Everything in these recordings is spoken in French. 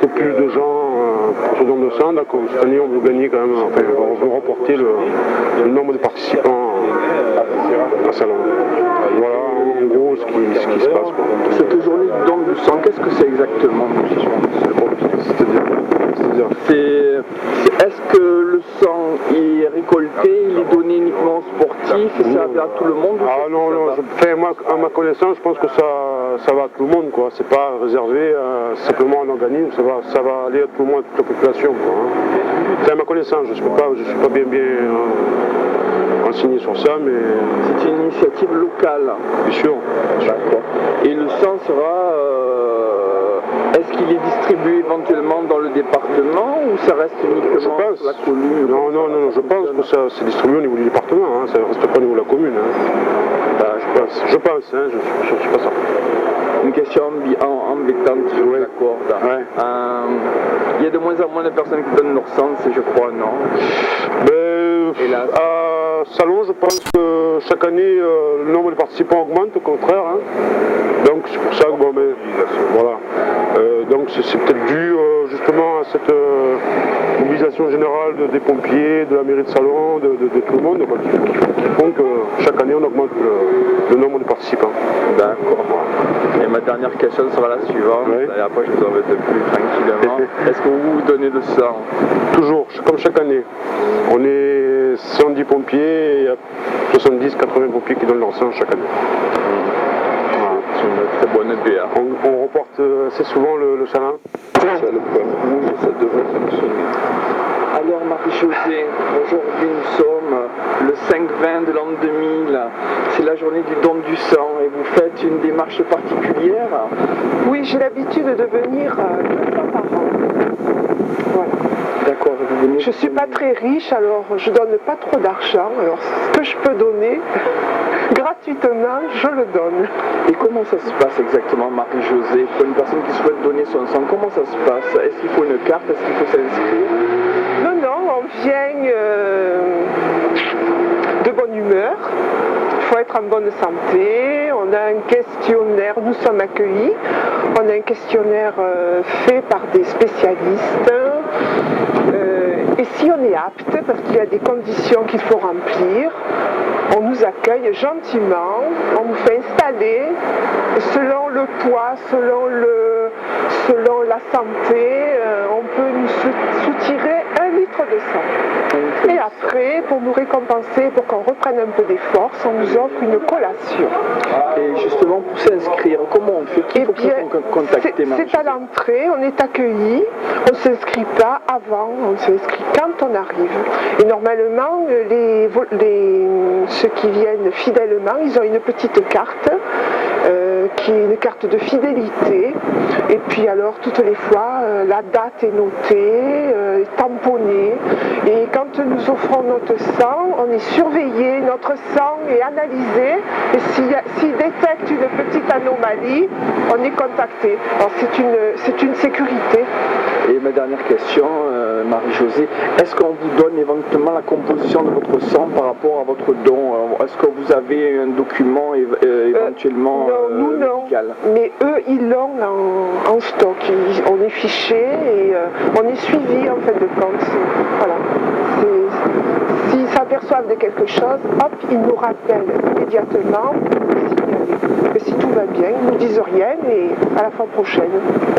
peu plus de gens pour ce don de sang. Donc cette année, on veut gagner quand même, enfin, on veut remporter le nombre de participants à salon. Voilà en gros ce qui se passe. Cette journée du don du sang, qu'est-ce que c'est exactement? Est-ce que le sang est récolté, il est donné uniquement aux sportifs et ça va à tout le monde? Ah non, moi, à ma connaissance, je pense que ça va à tout le monde, quoi. C'est pas réservé simplement à un organisme, ça va aller à tout le monde, à toute la population, quoi, hein. C'est à ma connaissance, je suis pas bien renseigné sur ça, mais... C'est une initiative locale. Bien sûr. D'accord. Et le sang sera... Est-ce qu'il est distribué éventuellement dans le département ou ça reste uniquement sur la commune? Non, je pense que ça c'est distribué au niveau du département, hein, ça ne reste pas au niveau de la commune. Hein. Je pense, hein, je suis pas certain. Une question embêtante, je vous l'accorde. Ouais. Il y a de moins en moins de personnes qui donnent leur sang, je crois, non? Hélas. À Salon, je pense que chaque année, le nombre de participants augmente, au contraire. Hein. Donc c'est pour ça que, voilà. Donc c'est peut-être dû justement à cette mobilisation générale des pompiers, de la mairie de Salon, de tout le monde, quoi, qui font que chaque année on augmente le nombre de participants. D'accord. Et ma dernière question sera la suivante, et après je vous embête plus tranquillement. Est-ce que vous donnez le sang? Toujours, comme chaque année. On est 110 pompiers et il y a 70-80 pompiers qui donnent leur sang chaque année. C'est une très bonne BA. On reporte assez souvent le salin. C'est le point rouge, ça devrait fonctionner. Alors Marie-Josée, aujourd'hui nous sommes le 5-20 de l'an 2000, c'est la journée du don du sang et vous faites une démarche particulière? Oui, j'ai l'habitude de venir 2 fois par an. Voilà. D'accord, vous venez... Je ne suis pas très riche, alors je ne donne pas trop d'argent, alors ce que je peux donner gratuitement, je le donne. Et comment ça se passe exactement, Marie-Josée, pour une personne qui souhaite donner son sang, comment ça se passe? Est-ce qu'il faut une carte? Est-ce qu'il faut s'inscrire? Non, on vient de bonne humeur. Il faut être en bonne santé, on a un questionnaire, nous sommes accueillis, on a un questionnaire fait par des spécialistes et si on est apte, parce qu'il y a des conditions qu'il faut remplir, on nous accueille gentiment, on nous fait installer selon le poids, selon la santé, on peut nous soutirer 1 litre de sang. Et après, pour nous récompenser, pour qu'on reprenne un peu des forces, on nous offre une collation. Et justement, pour s'inscrire, comment on fait? Qui faut contacter? C'est à l'entrée, on est accueilli, on ne s'inscrit pas avant, on s'inscrit quand on arrive. Et normalement, ceux qui viennent fidèlement, ils ont une petite carte, qui est une carte de fidélité. Et puis alors, toutes les fois, la date est notée, tamponnée. Et quand nous offrons notre sang, on est surveillé, notre sang est analysé. Et s'il détecte une petite anomalie, on est contacté. Alors c'est une sécurité. Et ma dernière question, Marie-Josée, est-ce qu'on vous donne éventuellement la composition de votre sang par rapport à votre don? Est-ce que vous avez un document éventuellement médical? Mais eux, ils l'ont en stock. On est fiché et on est suivi en fin de compte. Voilà. S'ils s'aperçoivent de quelque chose, hop, ils nous rappellent immédiatement que si tout va bien, ils ne nous disent rien et à la fois prochaine.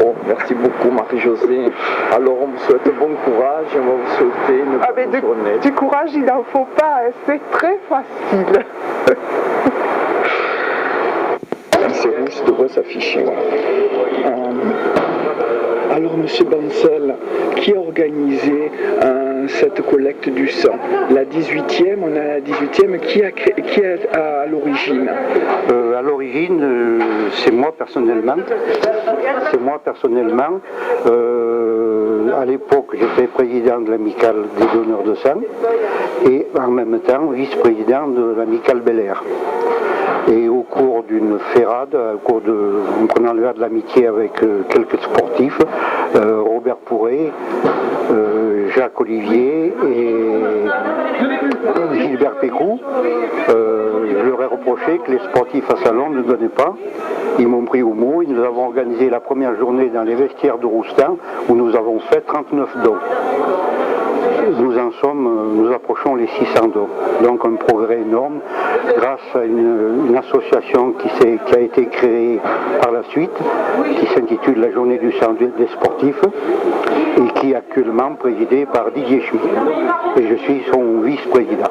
Oh, merci beaucoup Marie-Josée. Alors on vous souhaite bon courage et on va vous souhaiter une bonne journée. Du courage, il n'en faut pas, hein, c'est très facile. C'est rouge, ça devrait s'afficher. Alors Monsieur Bancel, qui a organisé cette collecte du sang? La 18e, on a la 18e, qui est à l'origine? À l'origine, c'est moi personnellement. À l'époque, j'étais président de l'amicale des donneurs de sang et en même temps vice-président de l'amicale Bel Air. Et au cours d'une ferrade, en prenant le verre de l'amitié avec quelques sportifs, Robert Pourret, Jacques Olivier et Gilbert Pécrou. Je leur ai reproché que les sportifs à Salon ne donnaient pas. Ils m'ont pris au mot et nous avons organisé la première journée dans les vestiaires de Roustan où nous avons fait 39 dons. Nous approchons les 600 dons. Donc un progrès énorme grâce à une association qui a été créée par la suite, qui s'intitule la Journée du sang des sportifs et qui est actuellement présidée par Didier Schmitt. Et je suis son vice-président.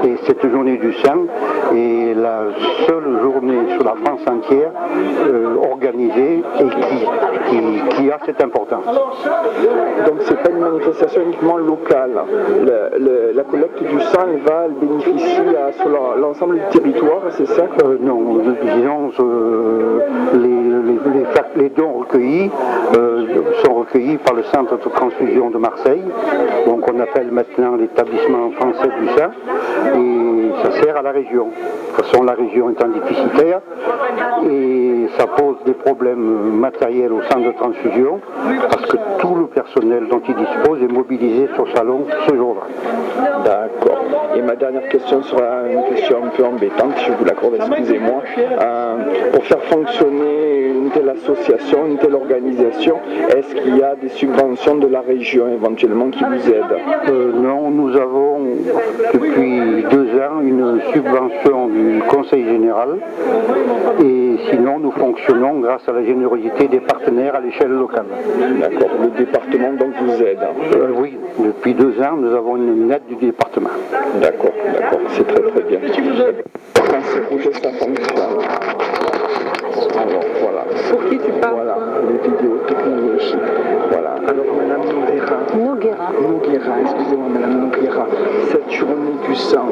Et cette Journée du sang est la seule journée sur la France entière organisée et qui a cette importance. Donc c'est pas une manifestation uniquement locale. La collecte du sang elle bénéficie sur l'ensemble du territoire, c'est ça? Non, disons les dons recueillis sont recueillis par le centre de transfusion de Marseille, donc on appelle maintenant l'établissement français du sang, et ça sert à la région. De toute façon, la région étant déficitaire, et ça pose des problèmes matériels au centre de transfusion, parce que tout le personnel dont il dispose est mobilisé sur Salon ce jour-là. D'accord. Et ma dernière question sera une question un peu embêtante, si je vous l'accorde, excusez-moi. Pour faire fonctionner une telle association, une telle organisation, est-ce qu'il y a des subventions de la région éventuellement qui vous aident? Non, nous avons depuis 2 ans une subvention du Conseil général et sinon nous fonctionnons grâce à la générosité des partenaires à l'échelle locale. D'accord, le département donc vous aide? Oui, depuis 2 ans nous avons une aide du département. D'accord, c'est très bien. C'est que ça fonctionne. Alors voilà. Pour qui tu parles? Voilà, les vidéos technologiques. Voilà. Alors Madame Noguera, excusez-moi Madame Noguera, cette journée du sang,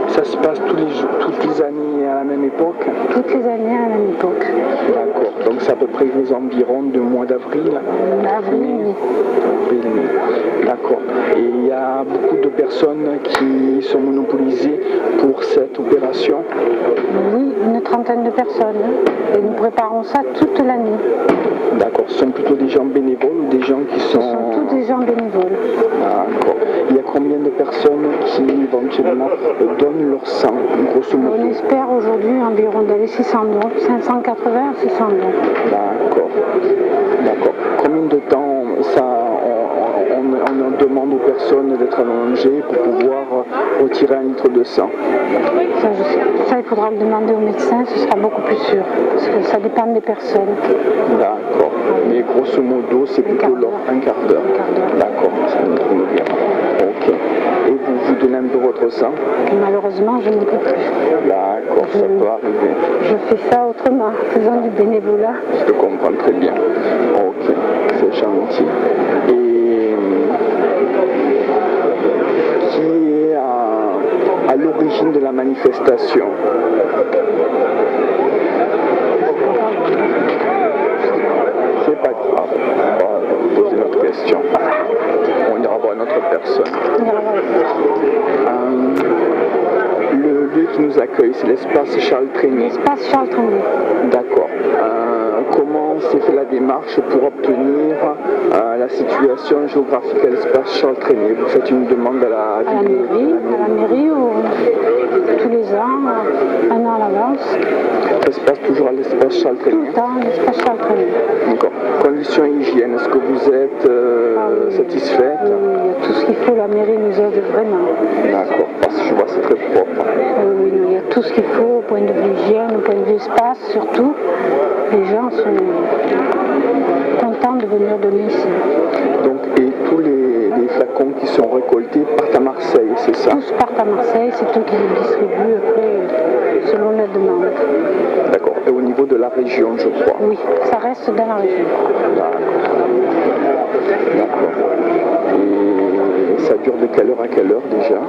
ça se passe toutes les années à la même époque? Toutes les années à la même époque. D'accord, donc c'est à peu près aux environs du mois d'avril? Avril, oui. D'accord. Et il y a beaucoup de personnes qui sont monopolisées pour cette opération? Oui, une trentaine de personnes. Et nous préparons ça toute l'année. D'accord. Ce sont plutôt des gens bénévoles ou des gens qui sont... Ce sont tous des gens bénévoles. D'accord. Il y a combien de personnes qui éventuellement donnent leur sang, grosso modo? On espère aujourd'hui environ dans les 600 dons, 580 à 600 dons. D'accord. Combien de temps ça, on demande aux personnes d'être allongées pour pouvoir retirer 1 litre de sang? Ça, il faudra le demander au médecin, ce sera beaucoup plus sûr. Parce que ça dépend des personnes. D'accord. Mais grosso modo, c'est plutôt un quart d'heure. D'accord. Ok. Et vous donnez un peu votre sang? Malheureusement, je ne peux plus. D'accord, ça peut arriver. Je fais ça autrement, faisant du bénévolat. Je comprends très bien. Ok, c'est gentil. Et qui est à l'origine de la manifestation? C'est pas grave, on va poser notre question. On ira voir une autre personne. Le lieu qui nous accueille, c'est l'espace Charles Trenet. L'espace Charles Trenet. D'accord. Comment s'est fait la démarche pour obtenir la situation géographique à l'espace Charles Trenet? Vous faites une demande à la mairie où tous les ans, 1 an à l'avance. Ça se passe toujours à l'espace Charles Trenet? Tout le temps, à l'espace Charles Trenet. D'accord. Conditions hygiène, est-ce que vous êtes satisfaite? Il y a tout ce qu'il faut, la mairie nous aide vraiment. D'accord, parce que je vois c'est très propre. Oui, il y a tout ce qu'il faut au point de vue hygiène, au point de vue espace surtout. Les gens sont contents de venir donner ici. Donc, et tous les flacons qui sont récoltés partent à Marseille, c'est ça? Tous partent à Marseille, c'est eux qui les distribuent après selon la demande. D'accord. Et au niveau de la région, je crois? Oui, ça reste dans la région. D'accord. Et ça dure de quelle heure à quelle heure déjà?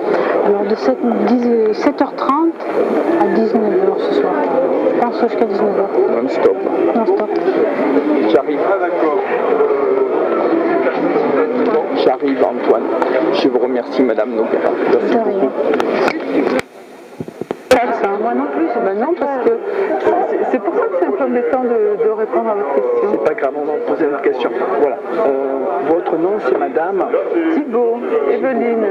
Alors de 7h30 à 19h ce soir. Je pense jusqu'à 19h. Non-stop? Non-stop. J'arrive. J'arrive Antoine. Je vous remercie Madame Noguera. De rien. Moi non plus, parce que c'est pour ça que c'est important. embêtant de répondre à votre question. C'est pas grave, on va poser une autre question. Voilà. Votre nom, c'est madame Thibault, Evelyne.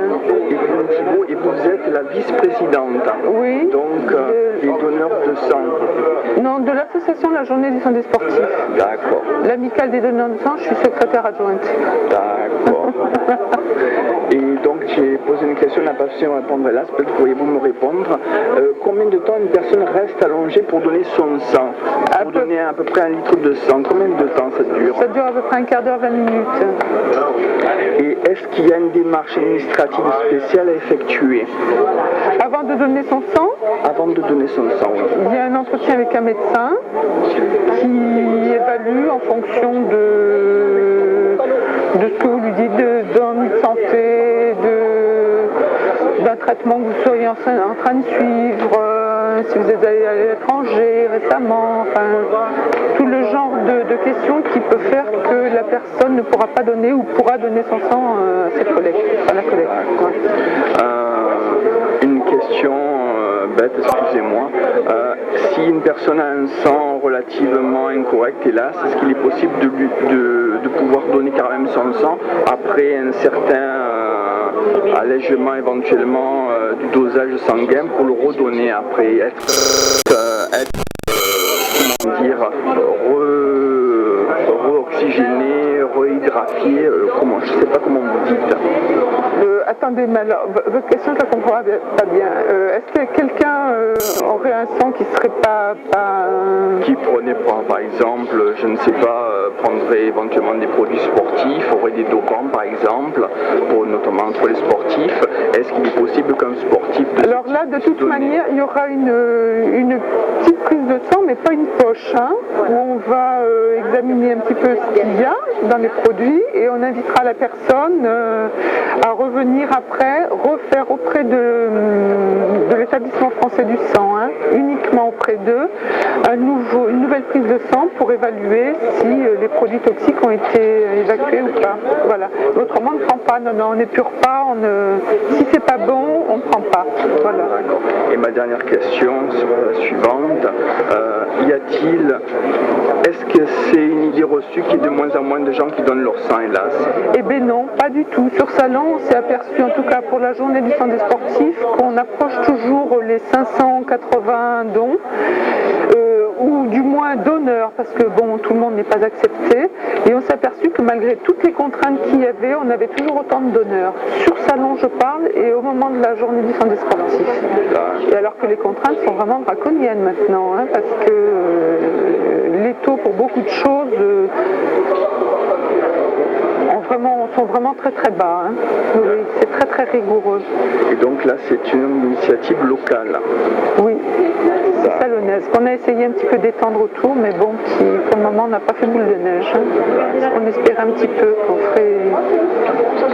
Evelyne Thibault, et vous êtes la vice-présidente. Oui. Donc, les donneurs de sang. Non, de l'association de la journée du sang des sportifs. D'accord. L'amicale des donneurs de sang, je suis secrétaire adjointe. D'accord. Et donc, j'ai posé une question, n'a pas su me répondre là. Peut-être pourriez-vous me répondre. Combien de temps une personne reste allongée pour donner son sang? Pour donner à peu près 1 litre de sang, combien de temps ça dure? Ça dure à peu près un quart d'heure, 20 minutes. Et est-ce qu'il y a une démarche administrative spéciale à effectuer Avant de donner son sang, avant de donner son sang? Oui. il y a un entretien avec un médecin qui évalue en fonction de ce que vous lui dites, d'un de santé, d'un traitement que vous seriez en train de suivre, si vous êtes allé à l'étranger récemment, enfin, tout le genre de questions qui peut faire que la personne ne pourra pas donner ou pourra donner son sang à ses collègues, à la collecte. Une question bête, excusez-moi. Si une personne a un sang relativement incorrect, hélas, est-ce qu'il est possible de pouvoir donner quand même son sang après un certain allègement éventuellement du dosage sanguin pour le redonner après, être re-oxygéné, rehydrafié, je ne sais pas comment vous dites. Attendez, mais alors, votre question, je ne la comprends pas bien. Est-ce que quelqu'un aurait un sang qui ne serait pas... Qui prenait par exemple, je ne sais pas, prendrait éventuellement des produits sportifs, aurait des dopants par exemple, notamment entre les sportifs. Est-ce qu'il est possible qu'un sportif... Alors là, de toute manière, il y aura une petite prise de sang, mais pas une poche, hein, où on va examiner un petit peu ce qu'il y a dans les produits et on invitera la personne à revenir après, refaire auprès de l'établissement français du sang, hein, uniquement auprès d'eux, une nouvelle prise de sang pour évaluer si les produits toxiques ont été évacués ou pas. Voilà. Autrement, on ne prend pas. Non, on n'épure pas. Si c'est pas bon, on ne prend pas. Voilà. Et ma dernière question sera la suivante. Est-ce que c'est une idée reçue qu'il y ait de moins en moins de gens qui donnent leur sang, hélas? Eh bien non, pas du tout. Sur Salon, on s'est aperçu, en tout cas pour la journée du sang des sportifs, qu'on approche toujours les 580 dons, ou du moins donneurs, parce que bon, tout le monde n'est pas accepté. Et on s'est aperçu que malgré toutes les contraintes qu'il y avait, on avait toujours autant de donneurs. Sur Salon, je parle, et au moment de la journée du sang des sportifs. Et alors que les contraintes sont vraiment draconiennes maintenant, hein, parce que les taux pour beaucoup de choses sont vraiment très très bas. Hein. Oui, c'est très très rigoureux. Et donc là, c'est une initiative locale. Oui, c'est salonnaise, qu'on a essayé un petit peu d'étendre autour, mais bon, qui pour le moment n'a pas fait boule de neige. Hein. On espérait un petit peu qu'on ferait...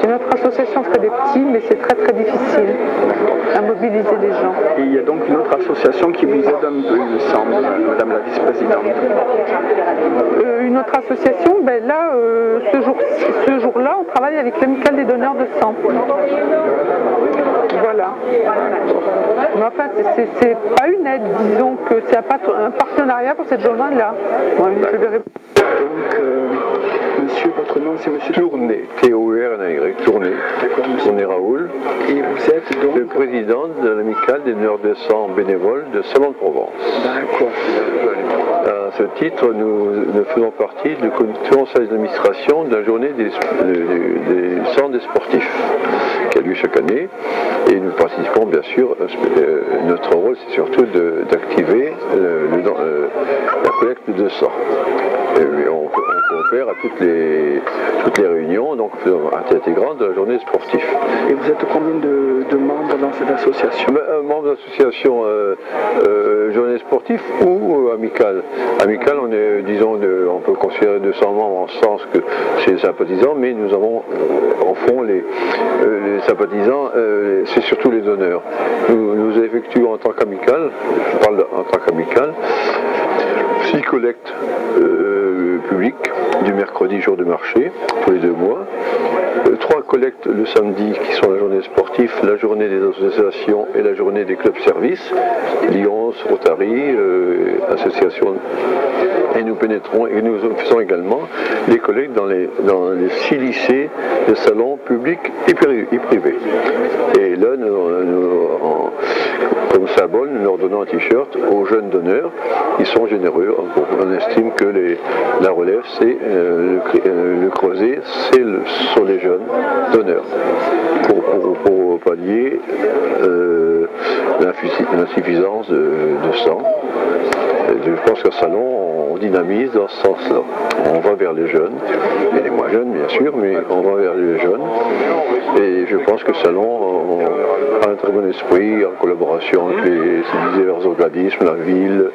Notre association ferait des petits, mais c'est très très difficile à mobiliser les gens. Et il y a donc une autre association qui vous aide un peu, il me semble, Madame la Vice-Présidente. Une autre association, ben là, ce jour-là, on travaille avec l'amicale des donneurs de sang. Voilà. Mais enfin, c'est pas une aide, disons que c'est un partenariat pour cette journée-là. Ouais, je verrai. Donc, monsieur, votre nom, c'est monsieur Tourné, T-O-U-R-N-Y, Tourné Raoul. Et vous êtes donc le président de l'amicale des donneurs de sang bénévoles de Salon de Provence. D'accord. À ce titre, nous faisons partie du conseil d'administration de la journée des sangs des sportifs, qui a lieu chaque année. Et nous participons, bien sûr, notre rôle, c'est surtout d'activer la collecte de sang. Et on coopère à toutes les réunions, donc intégrantes de la journée sportive. Et vous êtes combien de membres dans cette association? Membre d'association journée sportive ou amicale. Amicale, on est, disons, on peut considérer 200 membres en sens que c'est les sympathisants, mais nous avons, en fond, les sympathisants, c'est surtout les donneurs. Nous effectuons en tant qu'amicale, je parle en tant qu'amicale, 6 collectes public du mercredi jour de marché, tous les 2 mois. 3 collectes le samedi qui sont la journée sportive, la journée des associations et la journée des clubs services, Lyons, Rotary, associations. Et nous pénétrons et nous faisons également les collectes dans les 6 lycées, les salons publics et privés. Et là, comme symbole, nous leur donnons un t-shirt aux jeunes donneurs. Ils sont généreux. On estime que la relève, c'est le creuset, sont les jeunes donneurs. Pour pallier l'insuffisance de sang. Je pense qu'à Salon, on dynamise dans ce sens-là. On va vers les jeunes, et les moins jeunes bien sûr, mais on va vers les jeunes. Et je pense que Salon a un très bon esprit, en collaboration avec les divers organismes, la ville,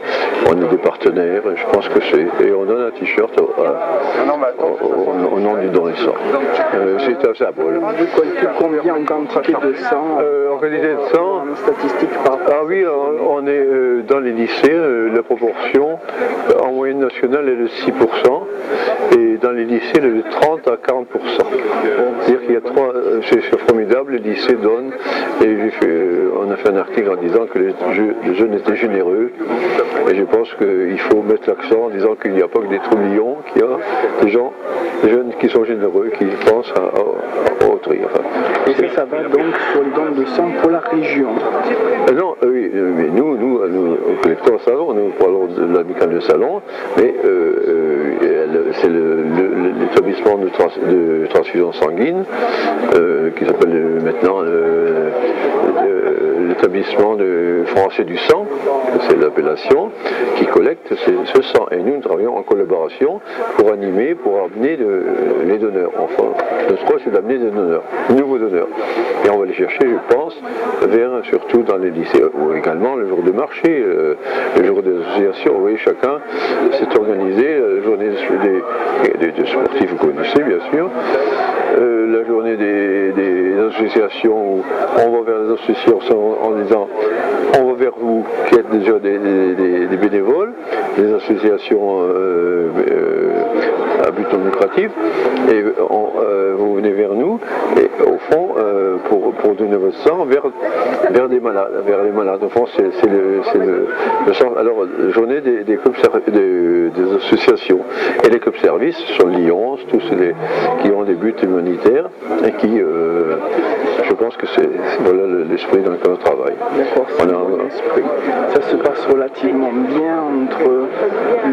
on est des partenaires, et je pense que c'est... Et on donne un t-shirt au nom du don de sang. C'est un symbole. Vous collectez combien en quantité de sang en quantité de sang, statistique par rapport. Ah oui, on est dans les lycées, la proportion en moyenne nationale est de 6%, et dans les lycées elle est de 30 à 40%. C'est-à-dire qu'il y a c'est formidable, les lycées donnent, et on a fait un article en disant que les jeunes étaient généreux, et je pense qu'il faut mettre l'accent en disant qu'il n'y a pas que des troublions, qu'il y a des jeunes qui sont généreux, qui pensent à autrui. Enfin, et ça va donc sur le don de sang pour la région. Non, oui, mais nous collectons au Salon, nous parlons de l'amicale de Salon, mais c'est l'établissement de transfusion sanguine qui s'appelle maintenant l'établissement français du sang, c'est l'appellation, qui collecte ce sang. Et nous travaillons en collaboration pour animer, pour amener les donneurs. Enfin, notre rôle c'est d'amener des donneurs, de nouveaux donneurs. Et on va les chercher, je pense, surtout dans les lycées, ou également le jour de marché, le jour des associations. Vous voyez, chacun s'est organisé, la journée des sportifs, vous connaissez bien sûr, la journée des associations, où on va vers les associations en disant on va vers vous qui êtes déjà des bénévoles, des associations à but non lucratif, et vous venez vers nous, et au fond, pour donner votre sang vers les malades. Au fond, c'est le sang. Alors, journée des clubs des associations. Et les clubs services sont Lyons, tous qui ont des buts humanitaires, et qui, je pense que c'est voilà l'esprit dans lequel on travaille. D'accord, c'est l'esprit. Ça se passe relativement bien entre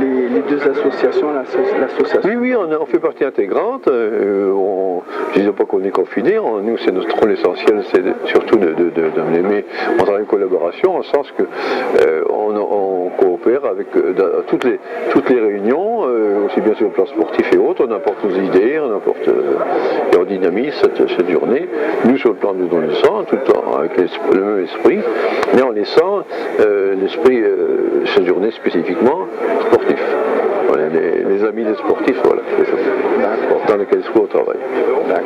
les deux associations, l'association. Oui, on fait partie intégrante. Je ne disais pas qu'on est confiné. Nous, c'est notre rôle essentiel, c'est surtout d'amener. Mais on travaille en collaboration, en sens que on coopère avec toutes les réunions, aussi bien sur le plan sportif et autres. On apporte nos idées, et on dynamise cette journée. Nous, sur le plan du don du sang, tout le temps avec le même esprit, mais en laissant l'esprit, cette journée spécifiquement sportif. Voilà, les amis des sportifs, voilà, dans lesquels on travaille.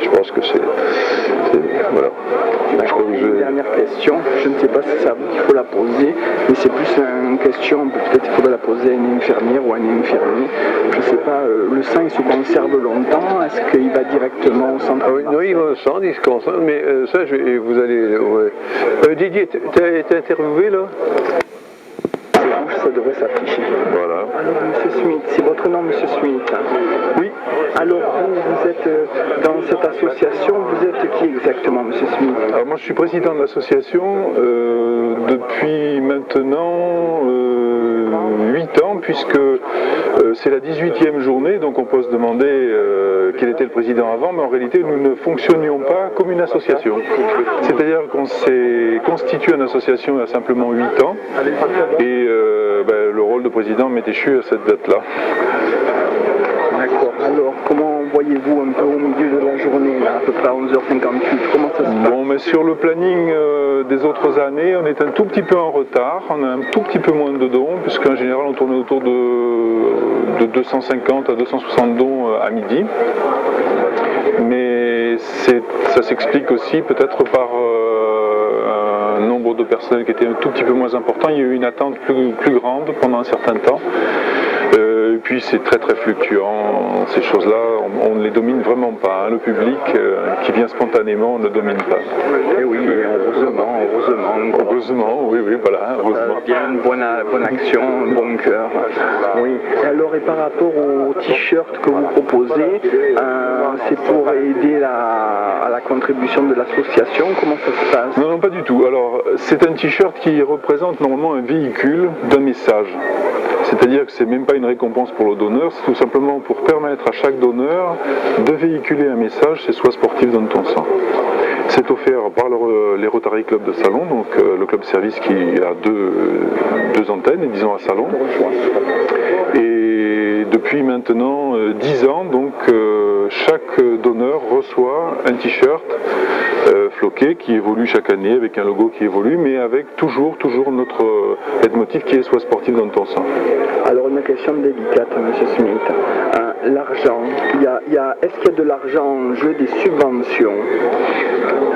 Je pense que c'est voilà. Une dernière question, je ne sais pas si c'est à vous qu'il faut la poser, mais c'est plus une question, peut-être qu'il faudrait la poser à une infirmière ou à un infirmier. Je ne sais pas, le sang il se conserve longtemps, est-ce qu'il va directement au centre? Oui, il va au centre, il se conserve, mais ça, vous allez... Ouais. Didier, t'es interviewé là? Ça devrait s'afficher. Voilà. Alors, Monsieur Smith, c'est votre nom, Monsieur Smith? Oui. Alors, vous êtes dans cette association, vous êtes qui exactement, Monsieur Smith? Alors, moi, je suis président de l'association depuis maintenant 8 ans, puisque c'est la 18e journée, donc on peut se demander quel était le président avant, mais en réalité, nous ne fonctionnions pas comme une association. C'est-à-dire qu'on s'est constitué en association il y a simplement 8 ans, et le rôle de président m'est échu à cette date-là. D'accord. Alors, comment voyez-vous un peu au milieu de la journée, là, à peu près à 11h58? Comment ça se passe? Bon, mais sur le planning des autres années, on est un tout petit peu en retard, on a un tout petit peu moins de dons, puisqu'en général on tournait autour de 250 à 260 dons à midi. Mais ça s'explique aussi peut-être par un nombre de personnel qui était un tout petit peu moins important. Il y a eu une attente plus grande pendant un certain temps. puis c'est très très fluctuant, ces choses-là, on ne les domine vraiment pas. Hein. Le public qui vient spontanément ne domine pas. Et oui, heureusement. Heureusement, oui, voilà, heureusement. Bien une bonne action, un bon cœur. Oui. Et par rapport au t-shirt que vous proposez, c'est pour aider à la contribution de l'association, comment ça se passe? Non, pas du tout. Alors, c'est un t-shirt qui représente normalement un véhicule d'un message. C'est-à-dire que c'est même pas une récompense pour le donneur, c'est tout simplement pour permettre à chaque donneur de véhiculer un message, c'est Sois sportif, donne ton sang. C'est offert par les Rotary Club de Salon, donc le club service qui a deux antennes, disons à Salon. Et depuis maintenant 10 ans, donc chaque donneur reçoit un t-shirt floqué qui évolue chaque année avec un logo qui évolue, mais avec toujours notre leitmotiv qui est Sois sportif dans ton sang. Alors une question délicate, M. Smith. L'argent, est-ce qu'il y a de l'argent en jeu, des subventions?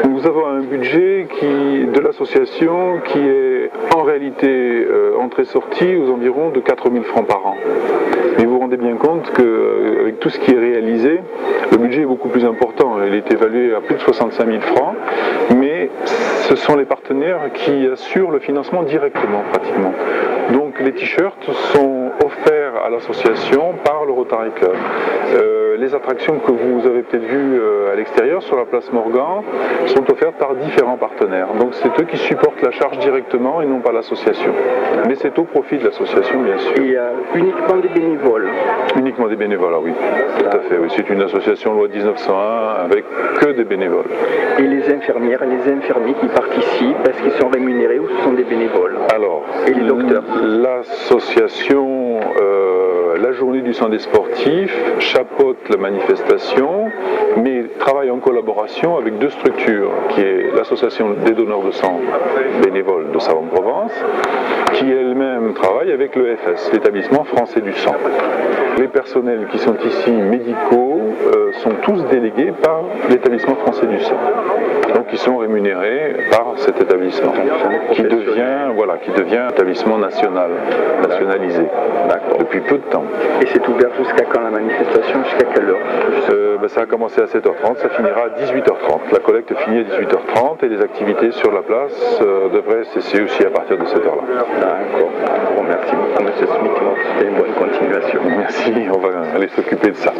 Nous avons un budget de l'association qui est en réalité entrée-sortie aux environs de 4 000 francs par an. Mais vous vous rendez bien compte qu'avec tout ce qui est réalisé, le budget est beaucoup plus important. Il est évalué à plus de 65 000 francs, mais ce sont les partenaires qui assurent le financement directement pratiquement. Donc les t-shirts sont offerts à l'association par le Rotary Club. Les attractions que vous avez peut-être vues à l'extérieur sur la place Morgan sont offertes par différents partenaires. Donc c'est eux qui supportent la charge directement et non pas l'association. Mais c'est au profit de l'association bien sûr. Et uniquement des bénévoles? Uniquement des bénévoles, oui. Tout à fait. Oui. C'est une association loi 1901 avec que des bénévoles. Et les infirmières et les infirmiers qui participent, est-ce qu'ils sont rémunérés ou ce sont des bénévoles? Alors, et les docteurs? L'association La Journée du sang des sportifs chapeaute la manifestation, mais travaille en collaboration avec deux structures, qui est l'association des donneurs de sang bénévoles de Salon-de-Provence, qui elle-même travaille avec l'EFS, l'établissement français du sang. Les personnels qui sont ici médicaux sont tous délégués par l'établissement français du sang. Donc ils sont rémunérés par cet établissement qui devient établissement nationalisé depuis peu de temps. Et c'est ouvert jusqu'à quand la manifestation? Jusqu'à quelle heure? Ça a commencé à 7h30, ça finira à 18h30. La collecte finit à 18h30 et les activités sur la place devraient cesser aussi à partir de cette heure-là. D'accord. Bon, merci beaucoup M. Smith, une bonne continuation. Merci, on va aller s'occuper de ça.